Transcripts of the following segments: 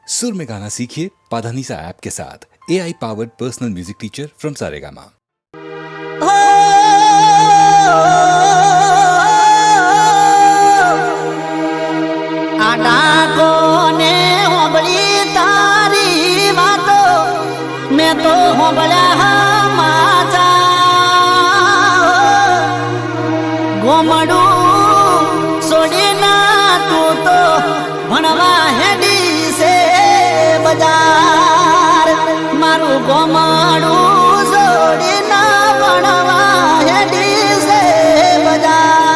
सुर में गाना सीखिए पाधानीसा ऐप के साथ AI powered personal music teacher from Saregama. मैं तो हूँ बड़ा माचा गोमड़ू सोड़ी ना तू तो भणवा हेडी से बाजार मारू गोमड़ू सोड़ी ना भणवा हेडी से बाजार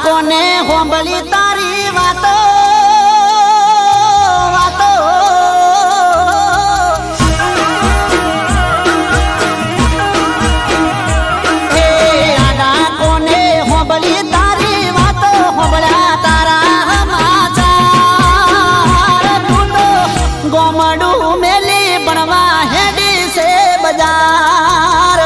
કોને હોંબળી તારી વાતો વાતો હે આડા કોને હોંબળી તારી વાતો હોંબળ્યા તારા સમાચાર તું તો ગોમડું મેલી બનવા હેડી છે બજાર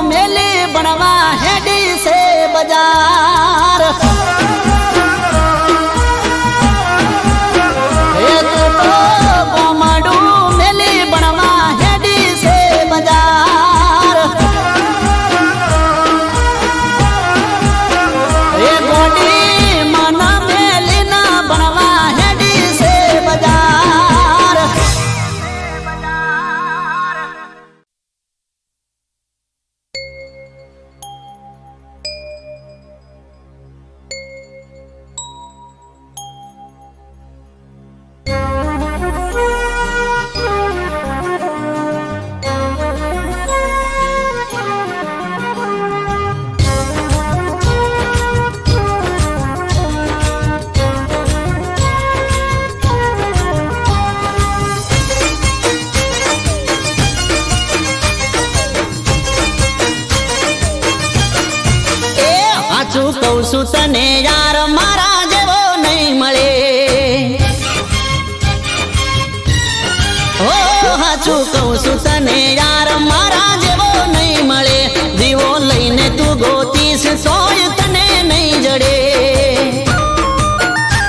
મેલી ભણવા હેડી છે બજાર એક તો ગોમડું મેલી ભણવા હેડી છે બજાર એ ગોડી મન મેલી ના ભણવા હેડી છે બજાર સાચું કહું છું તને યાર મારા જેવો નહીં મળે ઓ સાચું કહું છું તને યાર મારા જેવો નહીં મળે દીવો લઈને તું ગોતીશ તોય તને નહીં જડે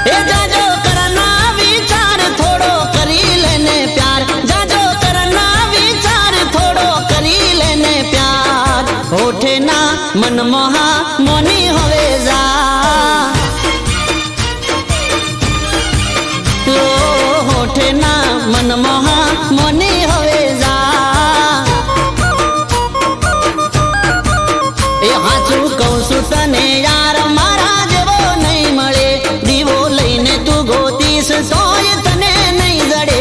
એ જાજો કરના વિચાર થોડો કરી લેને પ્યાર જાજો કરના વિચાર થોડો કરી લેને પ્યાર હોઠે ના મનમોહા મોની હવે જા લો હોઠે ના મનમોહા મોની હવે જા એ હાચું કહું છું તને યાર મારા જેવો નહીં મળે દીવો લઈને તું ગોતીશ તોય તને નહીં જડે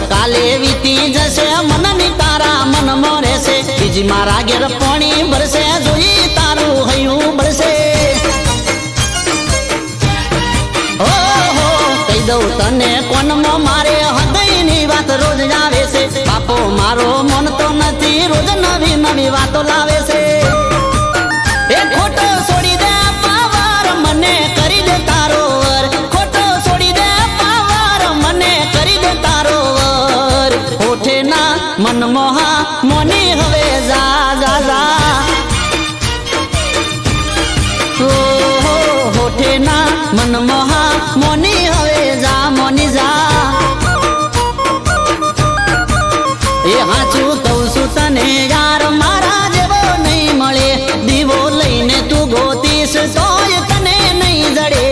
કાલે વીતી જશે મનની તારા મનમાં રહેશે બીજી મારા ઘેર પાણી ભરશે જોઈ તારું હૈયું ભરશે ઓહો કહી દઉં તને કોનમાં મારે હૃદયની વાત રોજ આવે છે બાપો મારો મન તો નથી રોજ નવી નવી વાતો લાવે છે એ ખોટો છોડી દે પાવર મને કરી દે તારો વર ખોટો છોડી દે પાવર મને કરી દે તારો વર હોઠે ના મનમોહા મોની હવે જા જા જા ઓહો હોઠે ના મનમોહા મોની હવે જા મોની જા એ હાચું કહું છું તને યાર મારા જેવો નહીં મળે દીવો લઈને તું ગોતીશ તોય તને નહીં જડે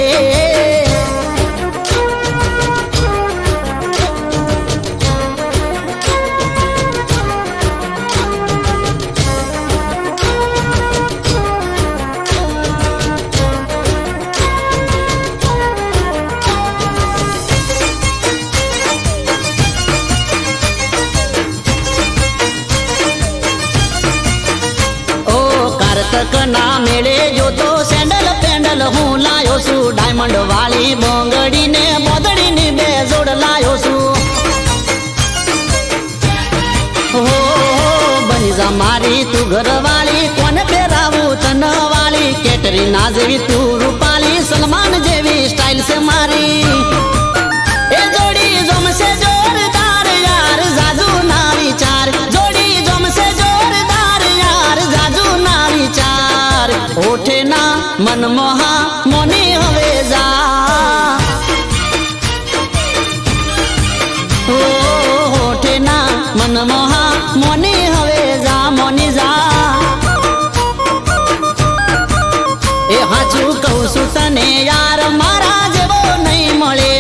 ના મેળે જોતો સેન્ડલ પેન્ડલ હું લાયો છું ડાયમંડ વાળી બોંગડી ને બોદડી ની બે જોડ લાયો છું હો બની જા મારી તું ઘર વાળી કોને પહેરાવું તન વાળી કેટરીના જેવી તું રૂપાલી સલમાન જેવી સ્ટાઇલ છે મારી એ જોડી જમશે જોરદાર યાર જાજુ ના વિચાર જોડી જમશે જોરદાર યાર જાજુ ના વિચાર હોઠે ના મનમોહા મોની હવે જા ઓ હોઠે ના મનમોહા મોની હવે જા મોની જા એ હાચું કહું છું તને યાર મારા જેવો નહીં મળે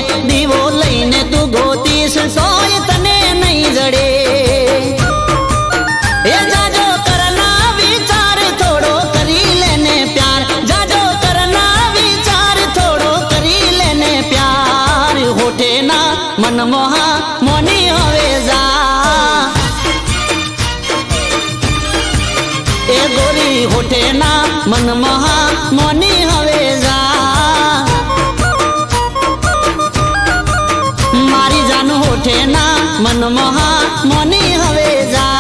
હોઠે ના મન મહા મોની હવે જા મારી જાન હોઠે ના મન મહા મોની હવે જા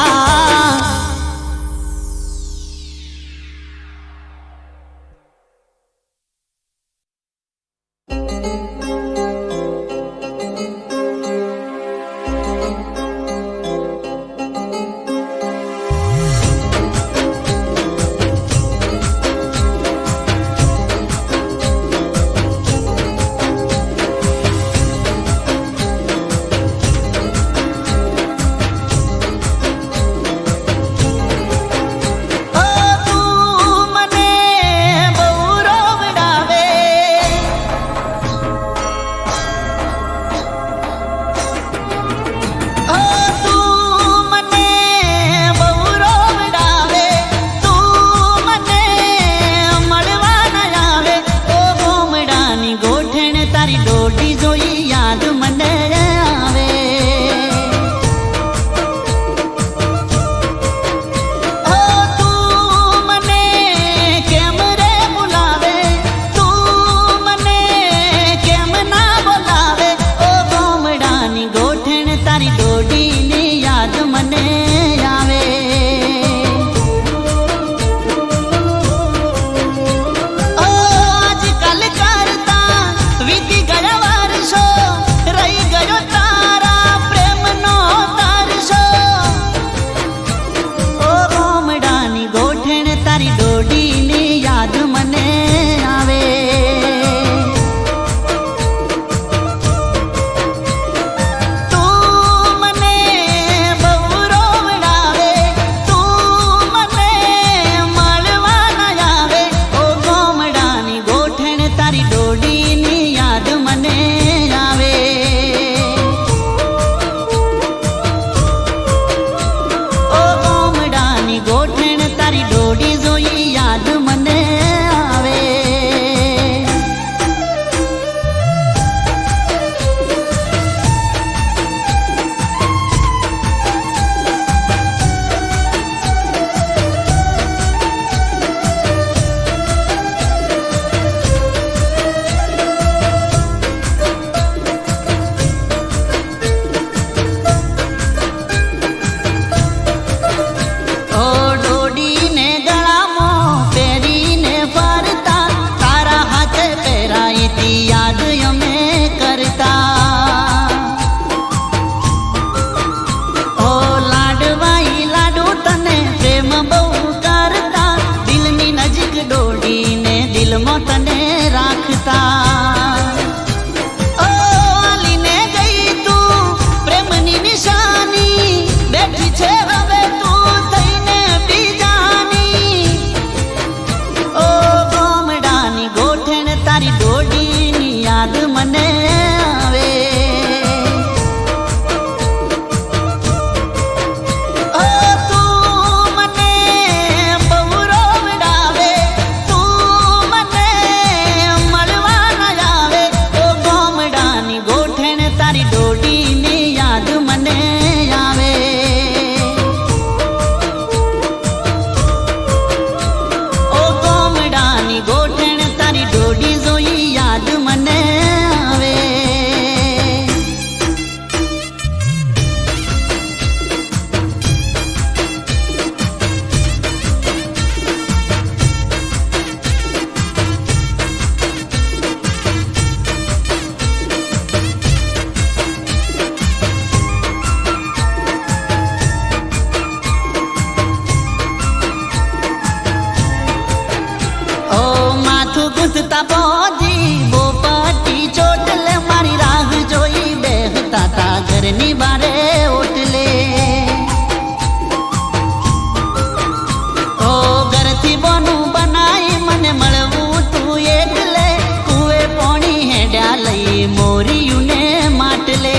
ગુંજતા બોધી બોપાટી ચોટલે મારી રાહ જોઈ બેહતા તા ઘરની બારે ઓટલે ઓ ઘરથી બોનું બનાઈ મને મળવું તું એટલે કુએ પોણી હેડ્યા લઈ મોરિયુંને માટલે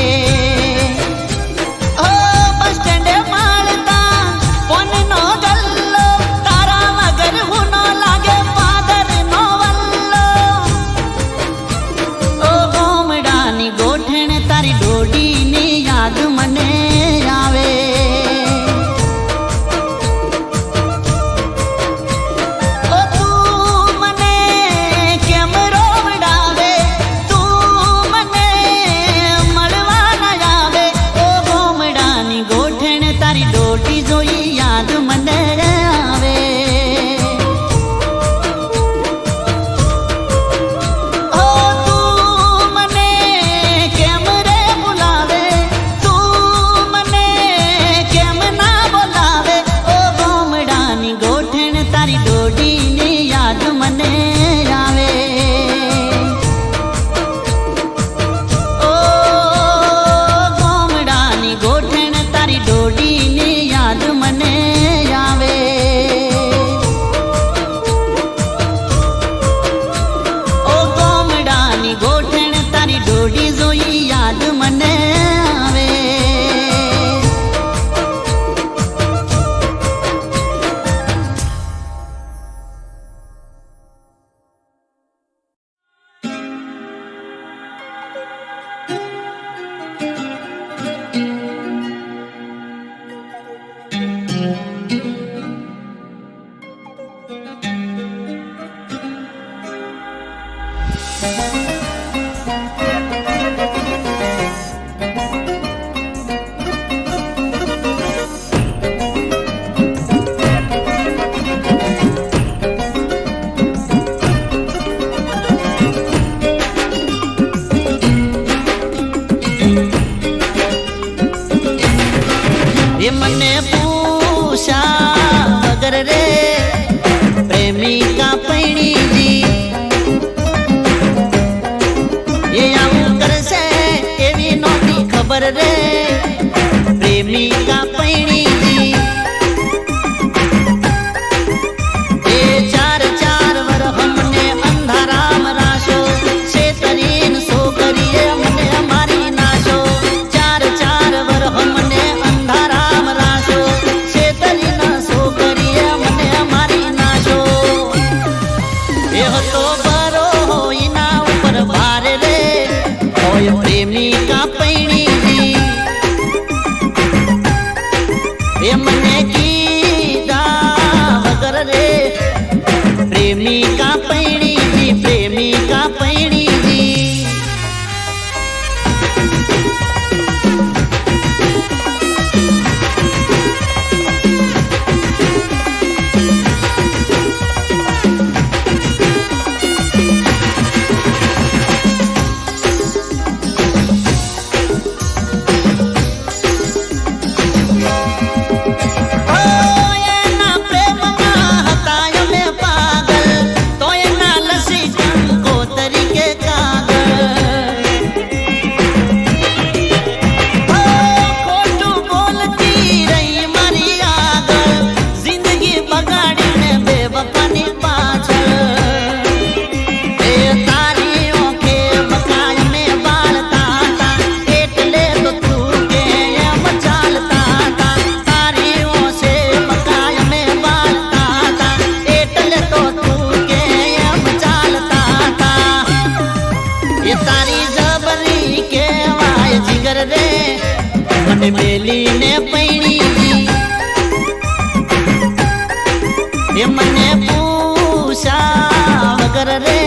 યાદ જોડીની યાદ મને આવે. ઓ ગોમડાની ગોઠણ તારી જોડી જોઈ યાદ મને આવે. એ મને પૂછા વગર રે પ્રેમિકા પૈણીજી એ આવું કરશે એવી નહોતી ખબર રે પ્રેમિકા પૈણીજી. એ ચાર ચાર વર અમને અંધારામ રાશો શેતરીન છોકરીએ મને મારી નાશો. ચાર ચાર વર અમને અંધારામ રાશો શેતરીન છોકરીએ મને મારી નાશો. એ હતો બરો એના ઉપર ભાર રે હોય પ્રેમિકા પૈણીજી. એ મને કીધા વગર રે પ્રેમિકા પૈણીજી પ્રેમિકા પૈણીજી. એના પ્રેમમાં હતા અમે પાગલ તો એના લસી કંકો તરીકે કાગળ. ખોટું બોલતી રહી મારી આગળ જિંદગી બગાડીને બેવફાની પાછળ. એ તારી ઓંખે મકાય મેં બાળતા હતા એટલે તો તું કે એમ ચાલતા હતા. તારી ઓંખે મકાય મેં બાળતા હતા એટલે તો તું કે એમ ચાલતા હતા. એ તારી જબરી કેવાય જીગર રે મને મેલીને પૈણીજી. એ મને પૂછા વગર રે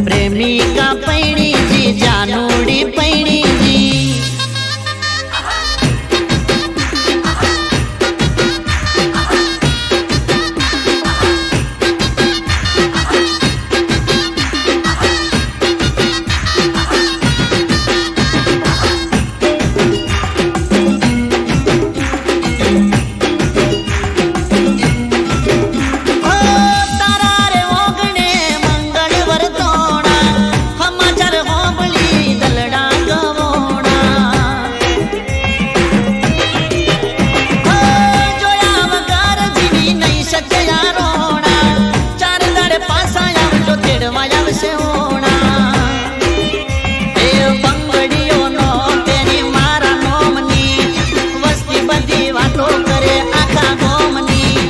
પ્રેમિકા પૈણીજી જાનુડી પૈણીજી. તારા રે ઓગણે મંગળ વરતોણા સમાચાર હોંભળી દલડા ગવોણા. જોયા વગર જીવી નહીં શક્યા રોણા ચાર દાડે પાછા આવજો તેડવા આવશે હોણા. એ બંગડીઓનો તેની મારા નોમની વસ્તી બધી વાતો કરે આખા ગોમની.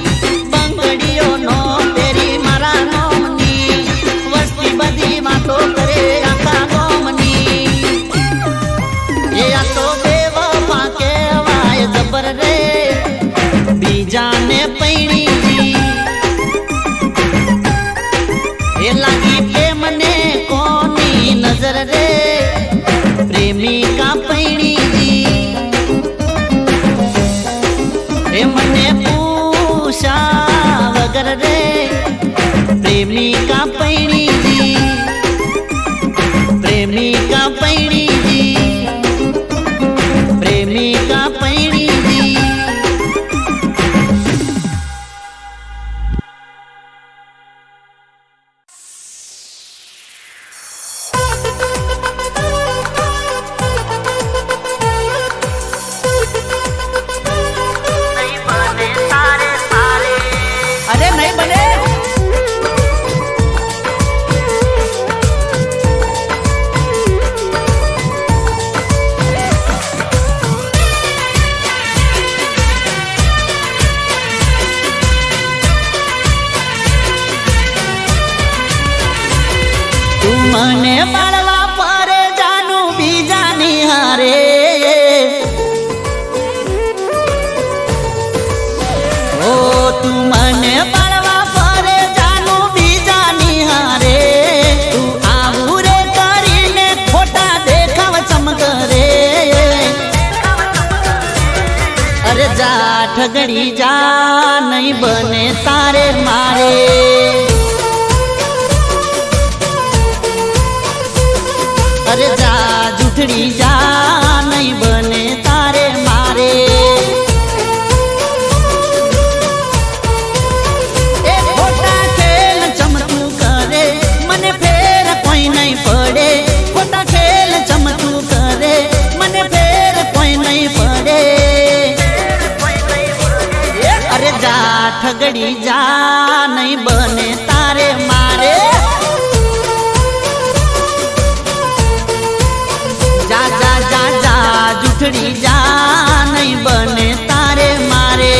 બંગડીઓનો તેરી મારા નોમની વસ્તી બધી વાતો કરે આખા ગોમની. એ આ તો બેવફા કહેવાય જબર રે બીજાને પૈણીજી. એ લાગી પ્રેમને કોની નજર રે પ્રેમિકા પૈણીજી. એ મને પૂછા વગર રે પ્રેમિકા પૈણીજી પ્રેમિકા પૈણીજી પ્રેમિકા પૈણીજી. મને બાળવા પરે જાનું બીજાની હારે ઓ તું મને બાળવા પરે જાનું બીજાની હારે તું આવું રે કરીને ખોટા દેખાવ ચમકરે અરે જા ઠગડી જા નહીં બને તારે મારે અરે જા જૂઠડી જા નહીં બને તારે મારે એ ખોટા ખેલ ચમતું કરે મને ફેર કોઈ નહીં પડે ખોટા ખેલ ચમતું કરે મને ફેર કોઈ નહીં પડે અરે જા ઠગડી જા નહીં બને તારે મારે જા જા જા જા જૂઠડી જા નહીં બને તારે મારે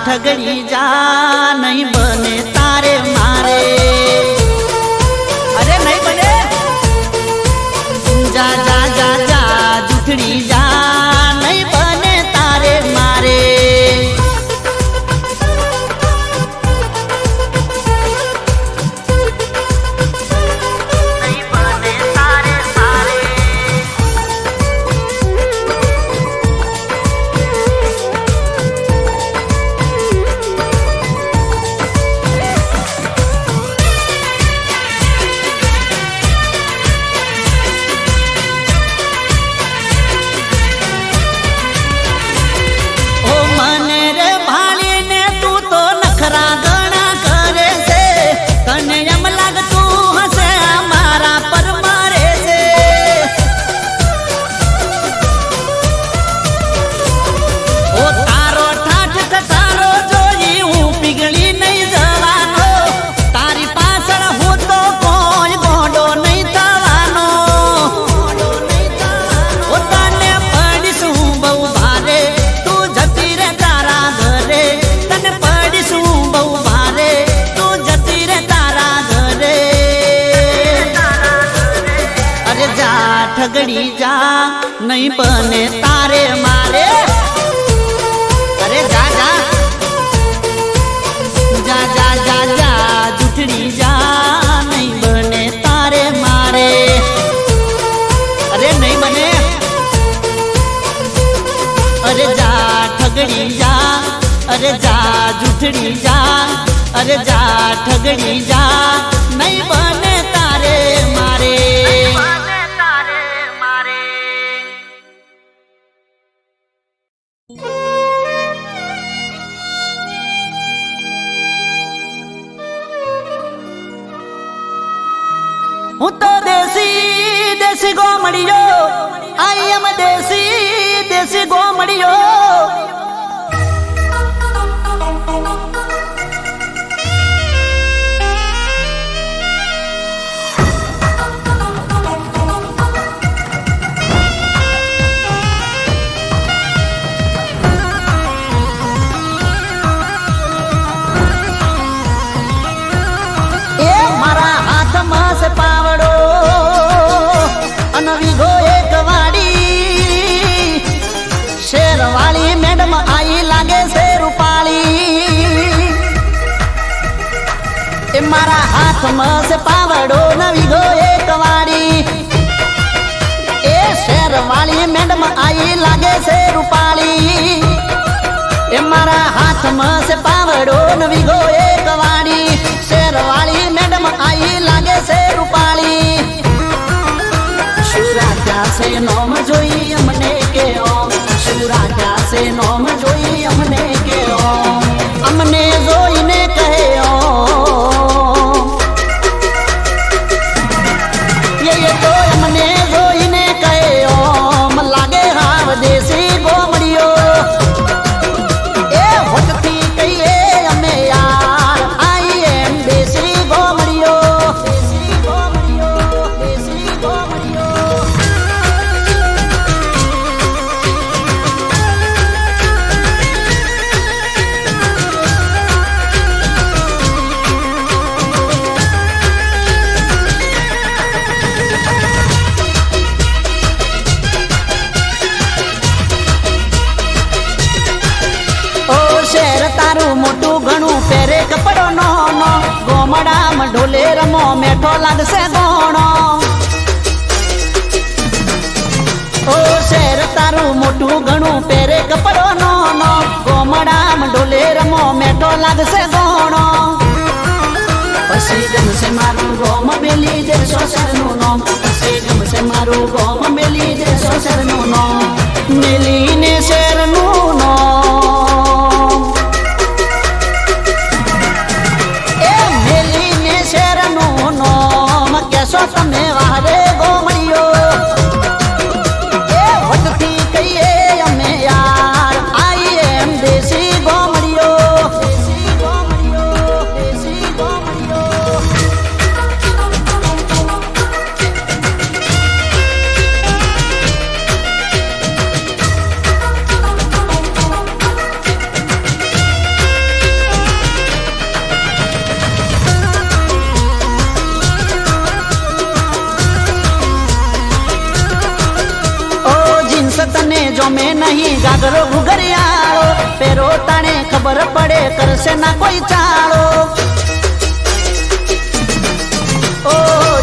ઠગડી જા નહીં બને તારે મારે અરે નહીં બને જા જા જા જા જૂઠડી જા નહીં બને તારે મારે ઠગડી જા નહીં બને તારે મારે અરે જા જા જા જા જા જા જૂઠડી જા નહીં બને તારે મારે અરે નહીં બને અરે જા ઠગડી જા અરે જા જૂઠડી જા અરે જા ઠગડી જા નહીં બને તારે મારે હું તો દેશી દેશી ગોમડિયો આઈ એમ દેશી દેશી ગોમડિયો પાવડો અનવી ગો એક વાડી શેરવાળી મારા હાથમાં છે પાવડો નવી ગો એક વાળી એ શેરવાળી મેડમ આઈ લાગે છે રૂપાળી એ મારા હાથમાં છે પાવડો નવી ગો એક વાળી શેરવાળી મેડમ આઈ લાગે છે રૂપાળી શુરાજા છે નોમ જોઈ અમને કે ઓમ શુરાજા છે નોમ જોઈ અમને કે ઓમ અમને જોઈને કહે ઓમ ये तो अमने जोઈને કહે ઓમ લાગે હાવ દેશી ગોમડીઓ એ હોટથી કહીએ અમે યાર આઈ એમ દેશી ગોમડીઓ દેશી ગોમડીઓ દેશી ગોમડીઓ શેર તારું મોટું ઘણું પહેરે કપડો નો ગોમડામાં ઢોલે રમો મેઠો લાગશે ગોણો ઓ શેર તારું મોટું ઘણું પહેરે કપડો નો ગોમડામાં ઢોલે રમો મેઠો લાગશે ગોણો પછી ગમશે મારું ગોમ મેલી દેશો શરનું નોમ પછી ગમશે મારું ગોમ મેલી દેશો શરનું નોમ મેલીને શેરનું નોમ કેશો તમે વારે ગોમડીઓ એ વટથી કહીએ અમે યાર આઈ એમ દેશી ગોમડીઓ દેશી ગોમડીઓ દેશી ગોમડીઓ તને જો મેં નહીં ગાગરો ઘુઘરિયાળો પેરો તાણે ખબર પડે કરશે ના કોઈ ચાળો ઓ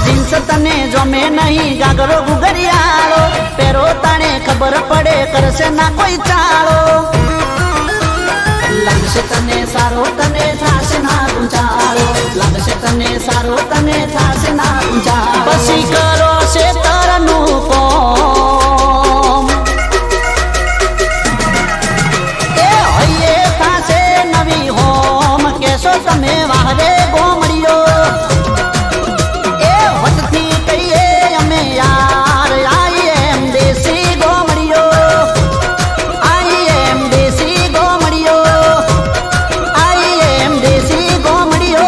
જીન્સ તને જો મેં નહીં ગાગરો ઘુઘરિયાળો પેરો તાણે ખબર પડે કરશે ના કોઈ ચાળો લાગશે તને સારો તને થાશે ના ગુંચાળો લાગશે તને સારો તને થાશે ના ગુંચાળો પછી કરો છે તરનું કોમ તમે વાહરે ગોમડીઓ એ વટથી કહીએ અમે યાર આઈ એમ દેશી ગોમડીઓ આઈ એમ દેશી ગોમડીઓ આઈ એમ દેશી ગોમડીઓ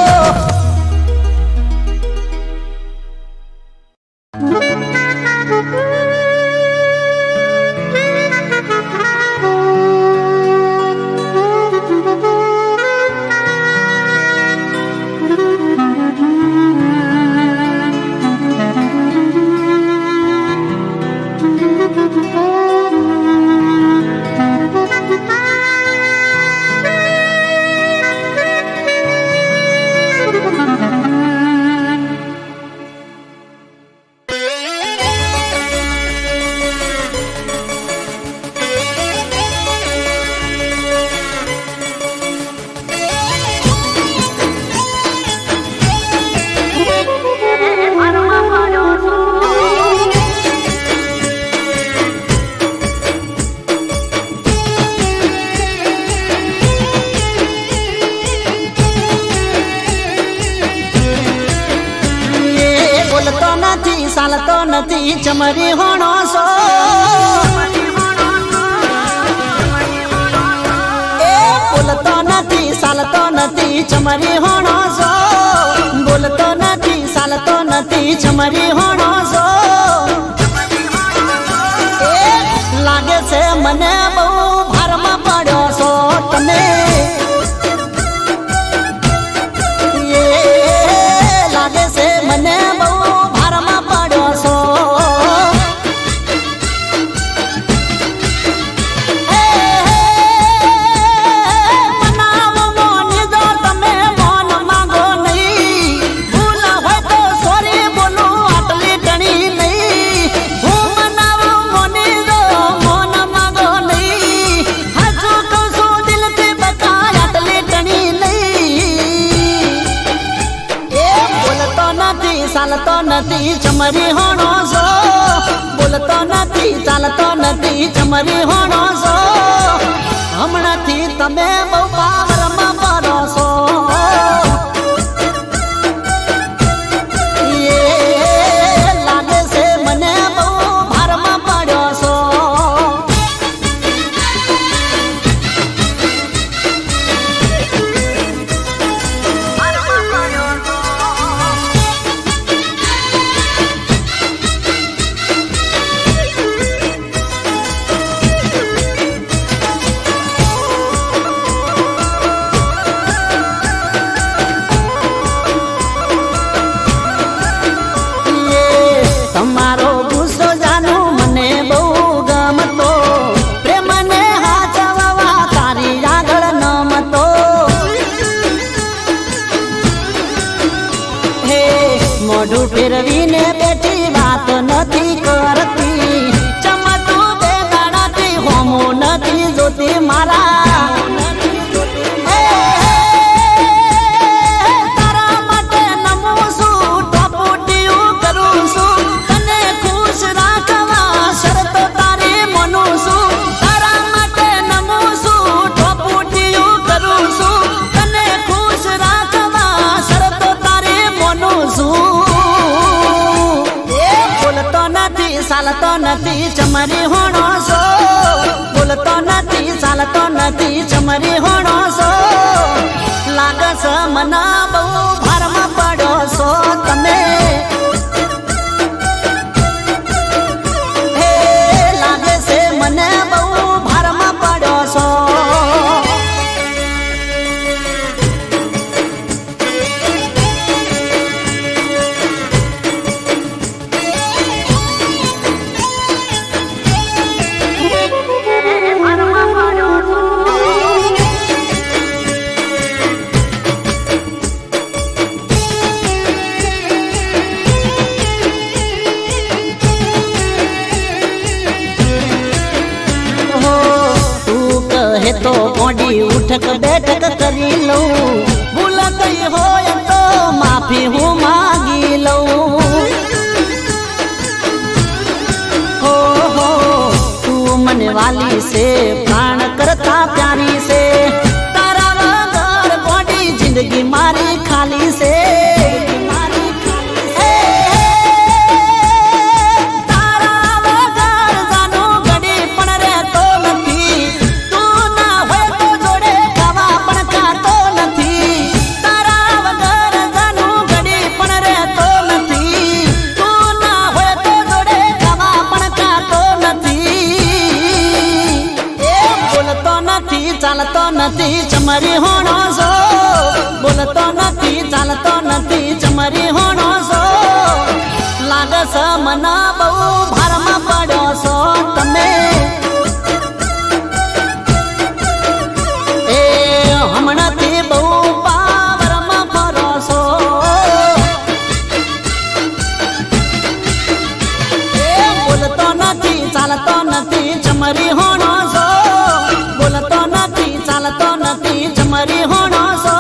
ચાલતો નથી ચમરી હોણો સો એ બોલતો નથી ચાલતો નથી ચમરી હોણો સો બોલતો નથી ચાલતો નથી ચમરી હોણો સો એ લાગે છે મને બહુ ભારમાં પડ્યો છો તમે લાગે છે મને બહુ ભારમાં પડ્યો છો મનાવો મોની જો તમે મોન માંગો નહીં ચાલતો નથી ચમરી હોણો છો બોલતો નથી ચાલતો નથી ચમરી હોણો છો હમણાંથી તમે બહુ પાવરમાં પડો છો લાગે છે મને બહુ ભારમાં પડ્યો છો તમારો ગુસ્સો જાનું મને બહુ ગમતો પ્રેમને હાચવવા તારી આગળ નમતો હે મોઢું ફેરવીને બેઠી વાત નથી કરતી ચમતું બે દાડાથી હોમો નથી જોતી મારા ચાલતો નથી ચમરી હોણો છો બોલતો નથી ચાલતો નથી ચમરી હોણો છો લાગે છે મને બહુ ભારમાં પડ્યો છો તમે હે લાગે છે મને બહુ ભારમાં પડ્યો છો તો કોડી ઉઠક બેઠક કરી લઉં ભૂલ ગઈ હોય તો માફી હું માગી લઉં હો તું મને વાલી છે પ્રાણ કરતા પ્યારી છે તારા વગર કોડી જિંદગી મારી ખાલી છે ચાલતો નથી ચમરી હોણો છો બોલતો નથી ચાલતો નથી ચમરી હોણો છો લાગે છે મને બહુ ભારમાં પડ્યો છો તમે એ હમણાંથી બહુ પાવરમાં ફરો છો એ બોલતો નથી ચાલતો નથી ચમરી હોણો છો બોલતો નથી ચાલતો નથી ચમરી હોણો છો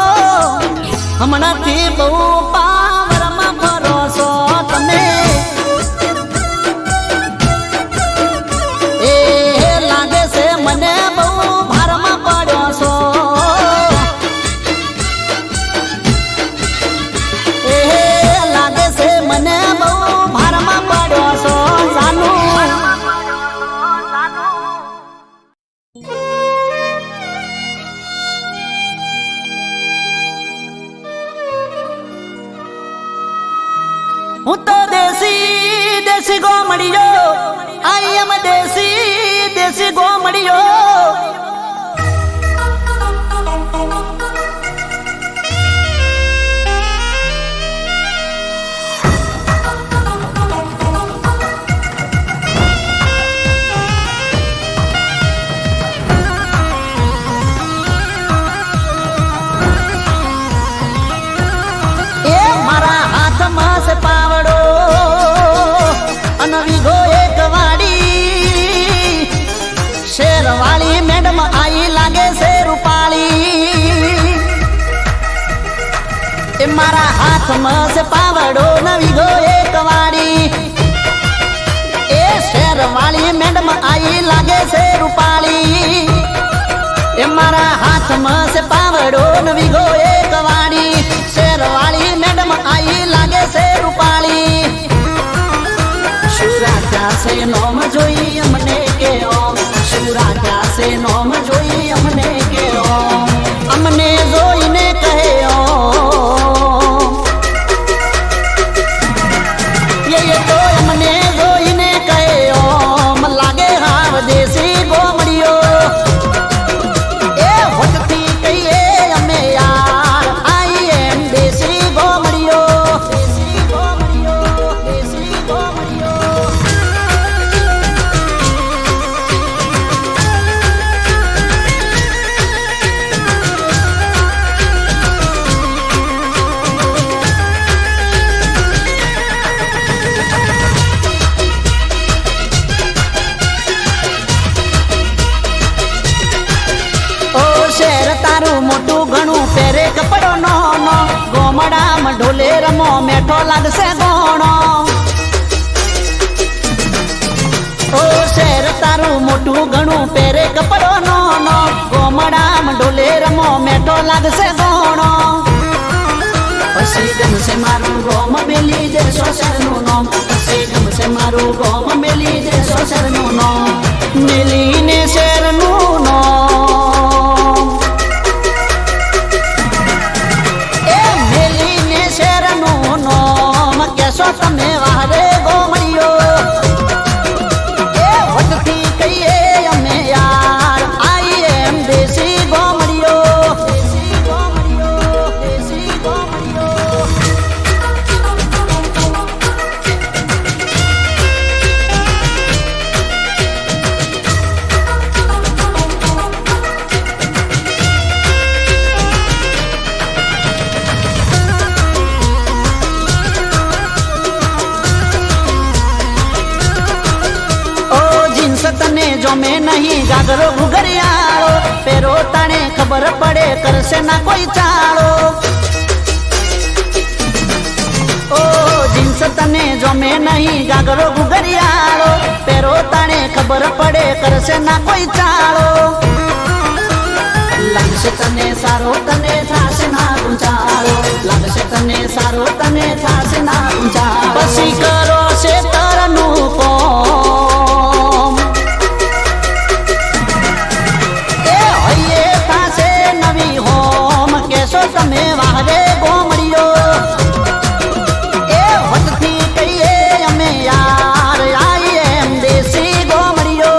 હમણાંથી બહુ પાવરમાં ફરો છો તમે એ લાગે છે મને બહુ ભારમાં પડ્યો છો એ લાગે છે મને બહુ ભારમાં પડ્યો છો જાનું હું તો દેશી દેશી ગોમડિયો આઈ એમ દેશી દેશી ગોમડિયો એ મારા હાથમાં છે પાવડો અને વીઘો એક વાડી શેરવાળી મેડમ હાથમાં છે પાવડો નવી ગો એક વાળી એ શેર વાળી મેડમ આઈ લાગે છે રૂપાળી એ મારા હાથમાં છે પાવડો નવી ગો એક વાળી શેર વાળી મેડમ આઈ લાગે છે રૂપાળી શુરાજા છે નોમ જોઈ અમને કે ઓમ શુરાજા છે નોમ જોઈ અમને કે ઓમ અમને જોઈને કહે ઓમ ये तो અમને જોઈને કહે ઓમ લાગે હાવ દેશી ગોમડીઓ એ હોટથી કહીએ અમે યાર આઈ એમ દેશી ગોમડીઓ દેશી ગોમડીઓ દેશી ગોમડીઓ શેર તારું મોટું ઘણું પહેરે કપડો નો ગોમડામાં ઢોલે રમો મેઠો લાગશે ગોણો ઓ શેર તારું મોટું ઘણું પહેરે કપડો નો ગોમડામાં ઢોલે રમો મેઠો લાગશે ગોણો પછી ગમશે મારું ગોમ મેલી દે શોષરનું નામ પછી ગમશે મારું ગોમ મેલી દે શોષરનું નામ મેલીને શેરનું નામ કેશો તમે વારે ગોમડીઓ એ વટથી કહીએ અમે યાર આઈ એમ દેશી ગોમડીઓ દેશી ગોમડીઓ દેશી ગોમડીઓ તને જો મેં નહીં ગાગરો ઘુઘરિયાળો પેરો તને ખબર પડે કરશે ના કોઈ ચાળો ઓ જીન્સ તને જો મેં નહીં ગાગરો ઘુઘરિયાળો પેરો તને ખબર પડે કરશે ના કોઈ ચાળો લાગશે તને સારો તને થાશે ના ઊંચાળો લાગશે તને સારો તને થાશે ના ઊંચાળો પછી કરો છે તરનું કોમ કેશો તમે વારે ગોમડીઓ એ વટથી કહીએ અમે યાર આઈ એમ દેશી ગોમડીઓ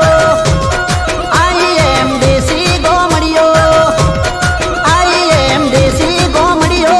આઈ એમ દેશી ગોમડીઓ આઈ એમ દેશી ગોમડીઓ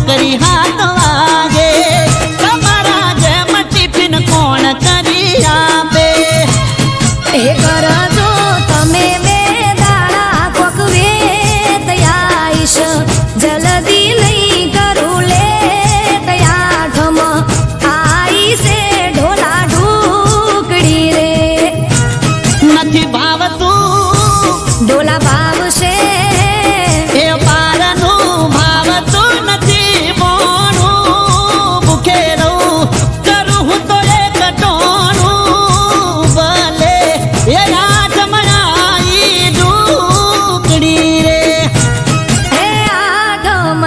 નોકરી હાથ વાગે તમારા જેમ ટિફિન કોણ કરી આપે એ કરજો તમે બે દાડા કોક વેત આઈશ જલ્દી નહીં કરું લે તયાઠમ આઈ સે ઢોલા ઢુકડી રે નથી ભાવતું ઢોલા ભાવશે એ પારનું ભાવતું નથી મોનું ભૂખે રહું કરું હું તો એક ટોણું ભલે એ આઠમણાઈ ઢુકડી રે હે આઠમ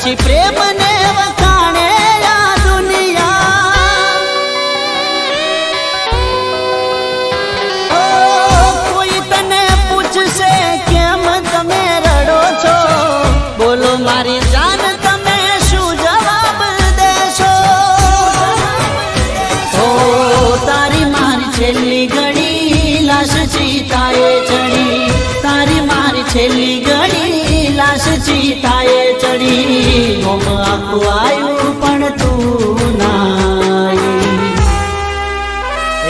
પછી પ્રેમ ને વખાણે આ દુનિયા કોઈ તને પૂછશે કેમ તમે રડો છો બોલો મારી જાન તમે શું જવાબ દેશો ઓ તારી મારી છેલ્લી ઘડી લાશ ચિતાએ ચડી તારી મારી છેલ્લી ઘડી લાશ ચિતાએ ચડી ગોમ આખું આવ્યું પણ તું ના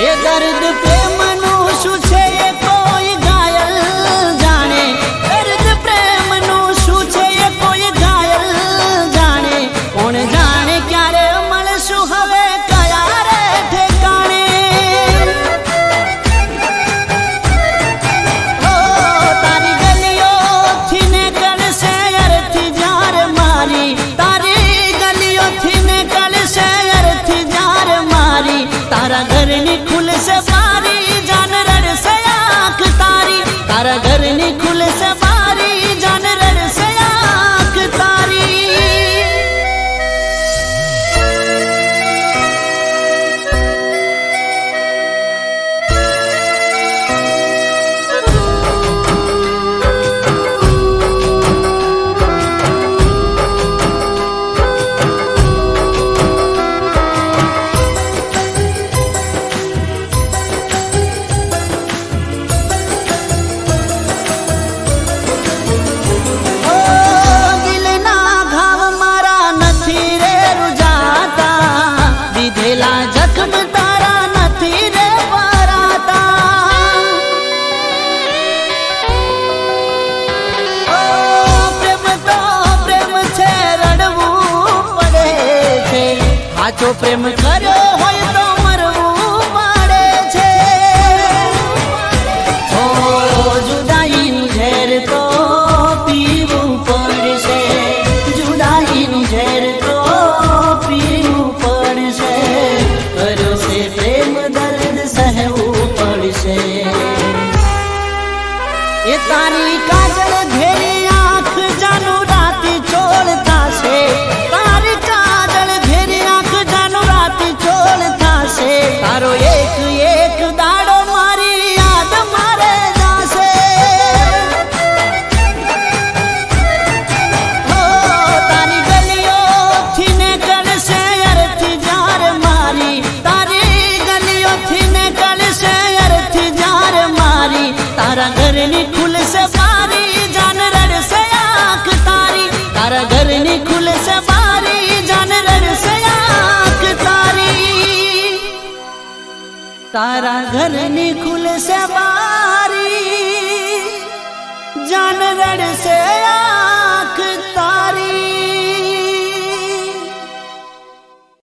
એ દર્દ પ્રેમનું શું છે એ કોઈ ઘાયલ જાણે દર્દ પ્રેમનું શું છે એ કોઈ ઘાયલ જાણે કોણ જાણે ક્યારે મળશું હવે કયા રે ઠેકાણે ઓ તારી ગલીઓથી ને કળશે અરથી જાર મારી તારી ગલીઓથી ને કળશે અરથી જાર મારી તારા ઘરની ખુલશે બારી જાન રડશે આંખ તારી તારા ઘરની ખુલશે બારી જાન રડશે આંખ તારી ઓ દિલના ઘાવ મારા નથી રે રૂજાતા દીધેલા જખમ તારા નથી રે ભરાતા ઓ પ્રેમ તો પ્રેમ છે રડવું પડે છે સાચો પ્રેમ કર્યો હોય તો મરવું પડે છે ઓ જુદાઈનું ઝેર તો પીવું પડશે જુદાઈનું ઝેર તો પીવું પડશે કર્યો છે પ્રેમ દર્દ સહેવું પડશે એ તારી કાજળ ઘેરી આંખ જાનું રાતી ચોળ થાશે તારી કાજળ ઘેરી આંખ જાનું રાતી ચોળ થાશે તારો એક એક દાડો મારી યાદ મારે જાશે ઓ તારી ગલીઓથી ને કળશે અરથી જાર મારી તારી ગલીઓથી ને કળશે અરથી જાર મારી તારા ઘરની ખુલશે બારી જાન રડશે આંખ તારી તારા ઘરની ખુલશે બારી જાન રડશે આંખ તારી તારા ઘરની ખુલશે બારી જાન રડશે